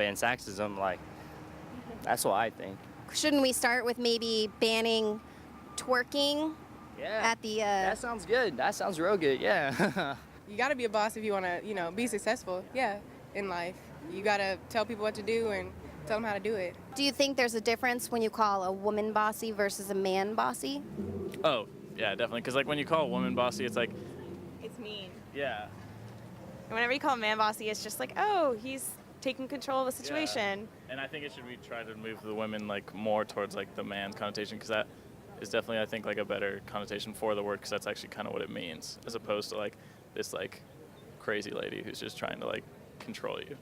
ban sexism. Like, that's what I think. Shouldn't we start with maybe banning twerking? Yeah. At the That sounds good. That sounds real good. Yeah. You got to be a boss if you want to, be successful. Yeah, in life. You got to tell people what to do and tell them how to do it. Do you think there's a difference when you call a woman bossy versus a man bossy? Oh, yeah, definitely. Because, like, when you call a woman bossy, it's like... It's mean. Yeah. And whenever you call a man bossy, it's just like, oh, he's taking control of the situation. Yeah. And I think it should be try to move the women, like, more towards, like, the man connotation, because that is definitely, I think, like, a better connotation for the word, because that's actually kind of what it means, as opposed to, like, this, like, crazy lady who's just trying to, like, control you.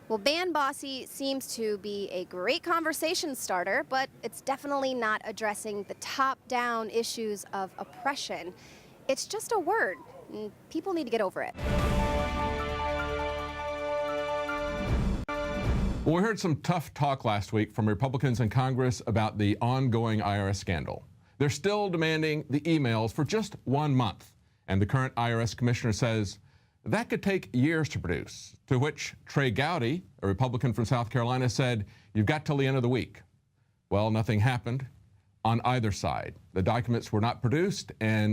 Well, ban bossy seems to be a great conversation starter, but it's definitely not addressing the top-down issues of oppression. It's just a word, and people need to get over it. Well, we heard some tough talk last week from Republicans in Congress about the ongoing IRS scandal. They're still demanding the emails for just 1 month, and the current IRS commissioner says that could take years to produce, to which Trey Gowdy, a Republican from South Carolina, said, you've got till the end of the week. Well, nothing happened on either side. The documents were not produced, and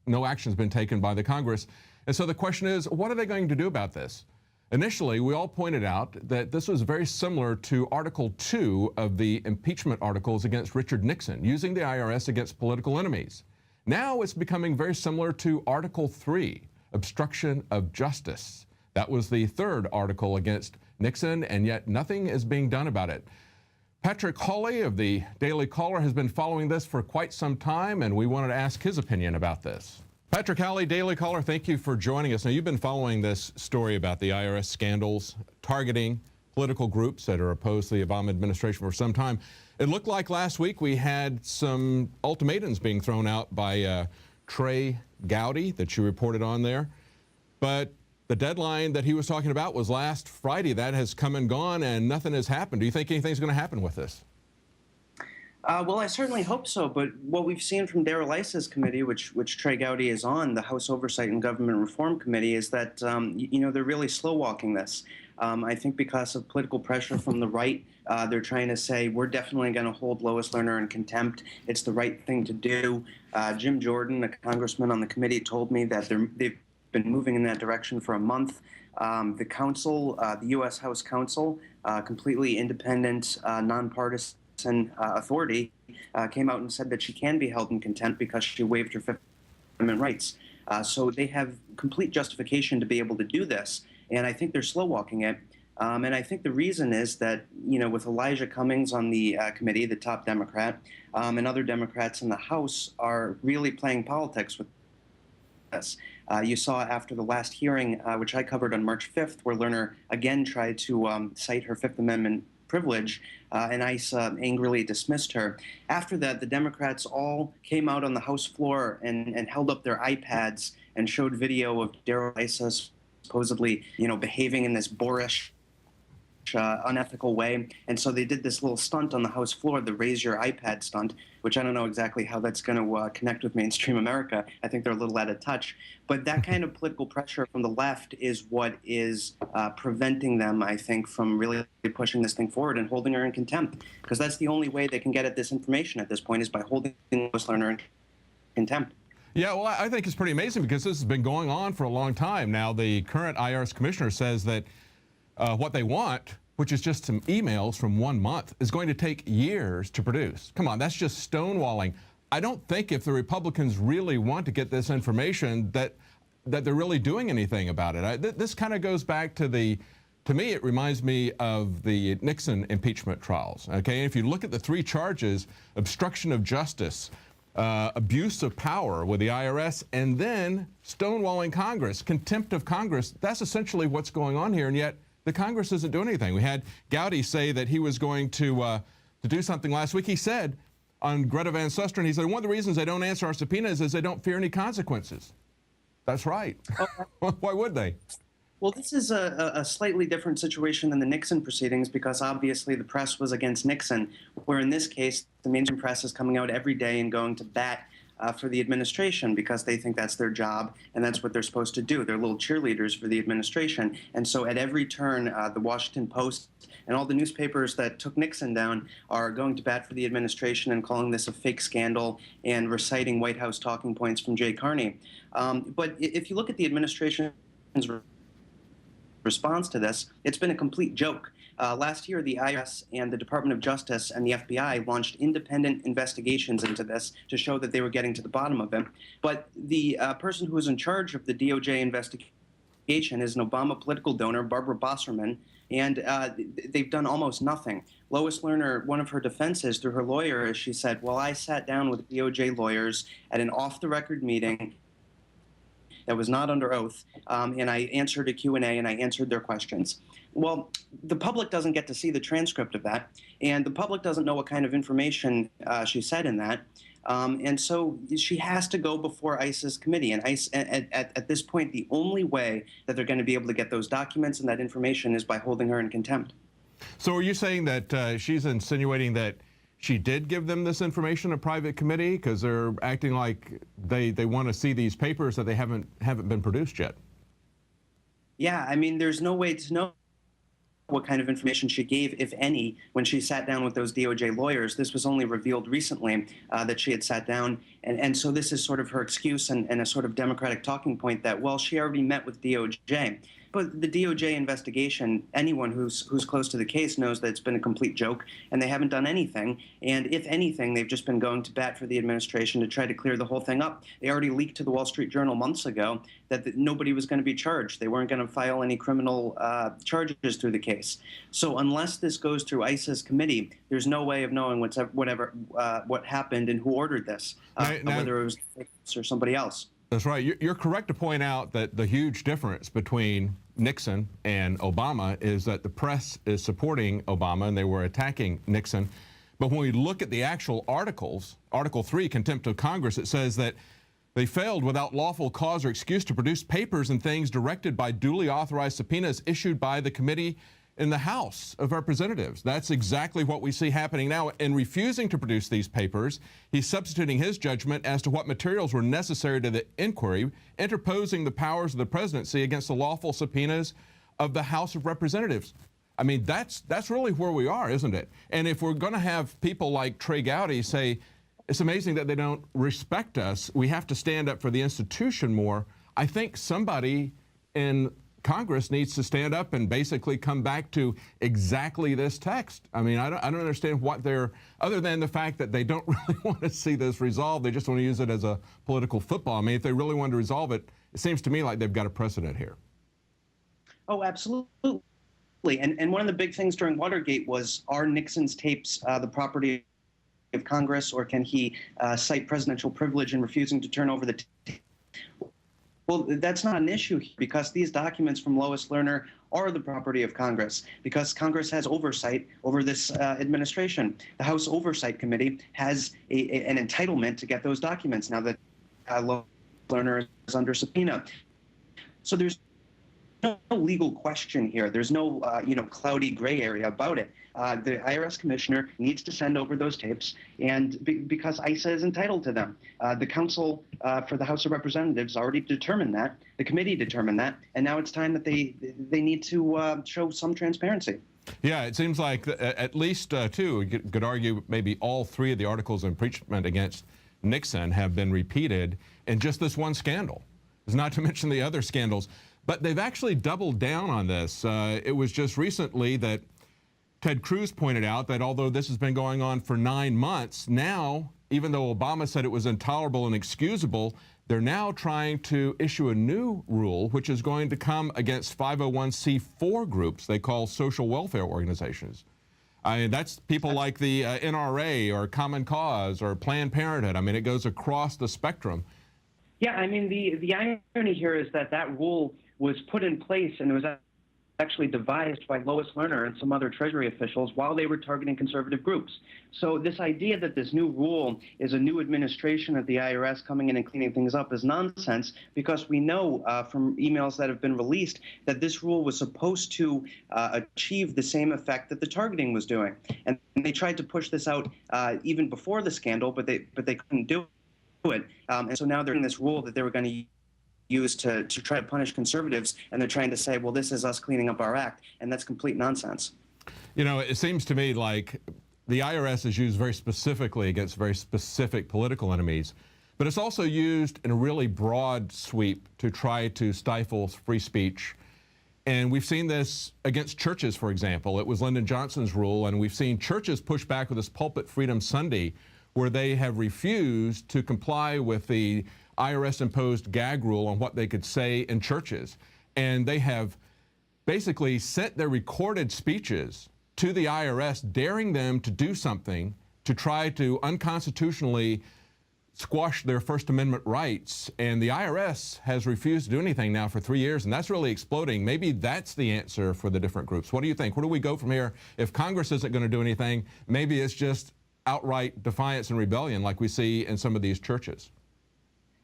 no action has been taken by the Congress. And so the question is, what are they going to do about this? Initially, we all pointed out that this was very similar to Article 2 of the impeachment articles against Richard Nixon, using the IRS against political enemies. Now it's becoming very similar to Article 3, obstruction of justice. That was the third article against Nixon, and yet nothing is being done about it. Patrick Hawley of the Daily Caller has been following this for quite some time, and we wanted to ask his opinion about this. Patrick Hawley, Daily Caller, thank you for joining us. Now, you've been following this story about the IRS scandals targeting political groups that are opposed to the Obama administration for some time. It looked like last week we had some ultimatums being thrown out by Trey Gowdy that you reported on there. But the deadline that he was talking about was last Friday. That has come and gone, and nothing has happened. Do you think anything's going to happen with this? Well, I certainly hope so. But what we've seen from Darrell Iss's committee, which Trey Gowdy is on, the House Oversight and Government Reform Committee, is that they're really slow walking this. I think because of political pressure from the right, they're trying to say we're definitely going to hold Lois Lerner in contempt. It's the right thing to do. Jim Jordan, a congressman on the committee, told me that they've been moving in that direction for a month. The council, the U.S. House Counsel, completely independent, nonpartisan authority, came out and said that she can be held in contempt because she waived her Fifth Amendment rights. So they have complete justification to be able to do this, and I think they're slow walking it. And I think the reason is that, with Elijah Cummings on the committee, the top Democrat, and other Democrats in the House are really playing politics with this. You saw after the last hearing, which I covered on March 5th, where Lerner again tried to cite her Fifth Amendment privilege, and ICE angrily dismissed her. After that, the Democrats all came out on the House floor and held up their iPads and showed video of Darrell Issa supposedly, behaving in this boorish, unethical way. And so they did this little stunt on the House floor, the raise your iPad stunt, which I don't know exactly how that's going to connect with mainstream America. I think they're a little out of touch. But that kind of political pressure from the left is what is preventing them, I think, from really pushing this thing forward and holding her in contempt. Because that's the only way they can get at this information at this point, is by holding Lois Lerner in contempt. Yeah, well, I think it's pretty amazing because this has been going on for a long time. Now, the current IRS commissioner says that what they want, which is just some emails from 1 month, is going to take years to produce. Come on, that's just stonewalling. I don't think if the Republicans really want to get this information that they're really doing anything about it. This kind of goes back to to me, it reminds me of the Nixon impeachment trials. Okay, if you look at the three charges, obstruction of justice, abuse of power with the IRS, and then stonewalling Congress, contempt of Congress, that's essentially what's going on here, and yet the Congress isn't doing anything. We had Gowdy say that he was going to do something last week. He said on Greta Van Susteren, he said, one of the reasons they don't answer our subpoenas is they don't fear any consequences. That's right. Why would they? Well, this is a slightly different situation than the Nixon proceedings because obviously the press was against Nixon, where in this case, the mainstream press is coming out every day and going to bat for the administration because they think that's their job and that's what they're supposed to do. They're little cheerleaders for the administration. And so at every turn, the Washington Post and all the newspapers that took Nixon down are going to bat for the administration and calling this a fake scandal and reciting White House talking points from Jay Carney. But if you look at the administration's response to this, it's been a complete joke. Last year, the IRS and the Department of Justice and the FBI launched independent investigations into this to show that they were getting to the bottom of it. But the person who is in charge of the DOJ investigation is an Obama political donor, Barbara Bosserman, and they've done almost nothing. Lois Lerner, one of her defenses through her lawyer, is she said, well, I sat down with DOJ lawyers at an off-the-record meeting that was not under oath, and I answered a Q&A and I answered their questions. Well, the public doesn't get to see the transcript of that, and the public doesn't know what kind of information she said in that. And so she has to go before ICE's committee. And ICE, at this point, the only way that they're going to be able to get those documents and that information is by holding her in contempt. So are you saying that she's insinuating that she did give them this information, a private committee, because they're acting like they want to see these papers that they haven't been produced yet? Yeah, I mean, there's no way to know what kind of information she gave, if any, when she sat down with those DOJ lawyers. This was only revealed recently that she had sat down. And so this is sort of her excuse and a sort of Democratic talking point that, well, she already met with DOJ. But the DOJ investigation, anyone who's close to the case knows that it's been a complete joke, and they haven't done anything. And if anything, they've just been going to bat for the administration to try to clear the whole thing up. They already leaked to the Wall Street Journal months ago that nobody was going to be charged. They weren't going to file any criminal charges through the case. So unless this goes through ICE's committee, there's no way of knowing what happened and who ordered this, whether it was or somebody else. That's right. You're correct to point out that the huge difference between Nixon and Obama is that the press is supporting Obama and they were attacking Nixon. But when we look at the actual articles, Article 3, Contempt of Congress, it says that they failed without lawful cause or excuse to produce papers and things directed by duly authorized subpoenas issued by the committee in the House of Representatives. That's exactly what we see happening now. In refusing to produce these papers, he's substituting his judgment as to what materials were necessary to the inquiry, interposing the powers of the presidency against the lawful subpoenas of the House of Representatives. I mean, that's really where we are, isn't it? And if we're going to have people like Trey Gowdy say, it's amazing that they don't respect us, we have to stand up for the institution more, I think somebody in Congress needs to stand up and basically come back to exactly this text. I mean, I don't understand what they're, other than the fact that they don't really want to see this resolved, they just want to use it as a political football. I mean, if they really wanted to resolve it, it seems to me like they've got a precedent here. Oh, absolutely. And one of the big things during Watergate was, are Nixon's tapes the property of Congress, or can he cite presidential privilege in refusing to turn over the tape? Well, that's not an issue because these documents from Lois Lerner are the property of Congress, because Congress has oversight over this administration. The House Oversight Committee has an entitlement to get those documents now that Lois Lerner is under subpoena. So there's no legal question here. There's no cloudy gray area about it. The IRS commissioner needs to send over those tapes, and because ICE is entitled to them. The counsel for the House of Representatives already determined that. The committee determined that, and now it's time that they need to show some transparency. Yeah, it seems like at least two, you could argue maybe all three of the articles of impeachment against Nixon have been repeated in just this one scandal. It's not to mention the other scandals. But they've actually doubled down on this. It was just recently that Ted Cruz pointed out that although this has been going on for 9 months, now, even though Obama said it was intolerable and excusable, they're now trying to issue a new rule, which is going to come against 501c4 groups they call social welfare organizations. I mean, that's people like the NRA or Common Cause or Planned Parenthood. I mean, it goes across the spectrum. Yeah, I mean, the irony here is that rule was put in place and it was actually devised by Lois Lerner and some other Treasury officials while they were targeting conservative groups. So this idea that this new rule is a new administration at the IRS coming in and cleaning things up is nonsense, because we know from emails that have been released that this rule was supposed to achieve the same effect that the targeting was doing. And they tried to push this out even before the scandal, but they couldn't do it. And so now they're in this rule that they were going to use to try to punish conservatives, and they're trying to say, well, this is us cleaning up our act, and that's complete nonsense. You know, it seems to me like the IRS is used very specifically against very specific political enemies, but it's also used in a really broad sweep to try to stifle free speech. And we've seen this against churches, for example. It was Lyndon Johnson's rule, and we've seen churches push back with this Pulpit Freedom Sunday, where they have refused to comply with the IRS-imposed gag rule on what they could say in churches. And they have basically sent their recorded speeches to the IRS, daring them to do something to try to unconstitutionally squash their First Amendment rights. And the IRS has refused to do anything now for 3 years, and that's really exploding. Maybe that's the answer for the different groups. What do you think? Where do we go from here? If Congress isn't going to do anything, maybe it's just outright defiance and rebellion like we see in some of these churches.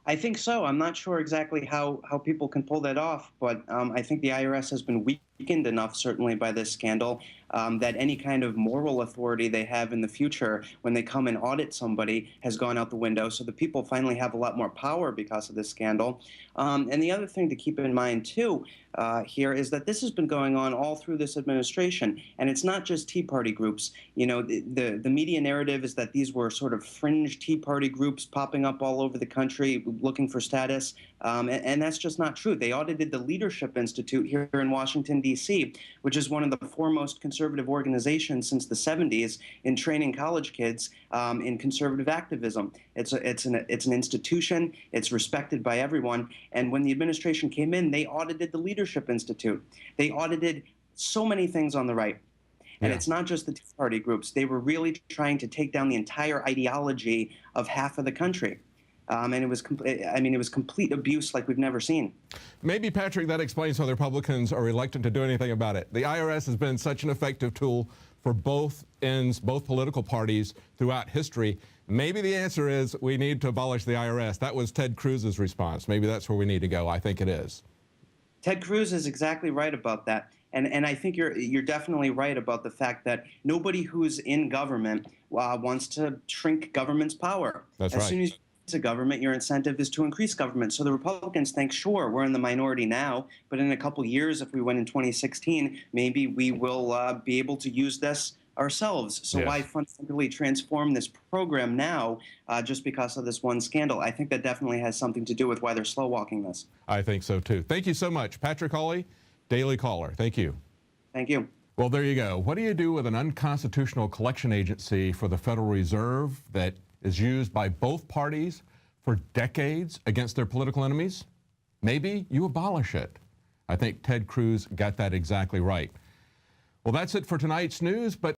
I think so. I'm not sure exactly how people can pull that off, but I think the IRS has been weakened enough, certainly by this scandal, that any kind of moral authority they have in the future when they come and audit somebody has gone out the window. So the people finally have a lot more power because of this scandal. And the other thing to keep in mind, too, here is that this has been going on all through this administration, and it's not just Tea Party groups. You know, the media narrative is that these were sort of fringe Tea Party groups popping up all over the country looking for status, and that's just not true. They audited the Leadership Institute here in Washington, D.C., which is one of the foremost conservative organizations since the 70s in training college kids in conservative activism. It's an institution. It's respected by everyone. And when the administration came in, they audited the Leadership Institute. They audited so many things on the right. And it's not just the Tea Party groups. They were really trying to take down the entire ideology of half of the country. And it was complete abuse like we've never seen. Maybe, Patrick, that explains why the Republicans are reluctant to do anything about it. The IRS has been such an effective tool for both ends, both political parties throughout history. Maybe the answer is we need to abolish the IRS. That was Ted Cruz's response. Maybe that's where we need to go. I think it is. Ted Cruz is exactly right about that. And I think you're definitely right about the fact that nobody who's in government wants to shrink government's power. That's right. As soon as you get to government, your incentive is to increase government. So the Republicans think, sure, we're in the minority now, but in a couple years, if we win in 2016, maybe we will be able to use this ourselves. So why fundamentally transform this program now just because of this one scandal? I think that definitely has something to do with why they're slow walking this. I think so, too. Thank you so much. Patrick Hawley, Daily Caller. Thank you. Thank you. Well, there you go. What do you do with an unconstitutional collection agency for the Federal Reserve that is used by both parties for decades against their political enemies? Maybe you abolish it. I think Ted Cruz got that exactly right. Well, that's it for tonight's news, but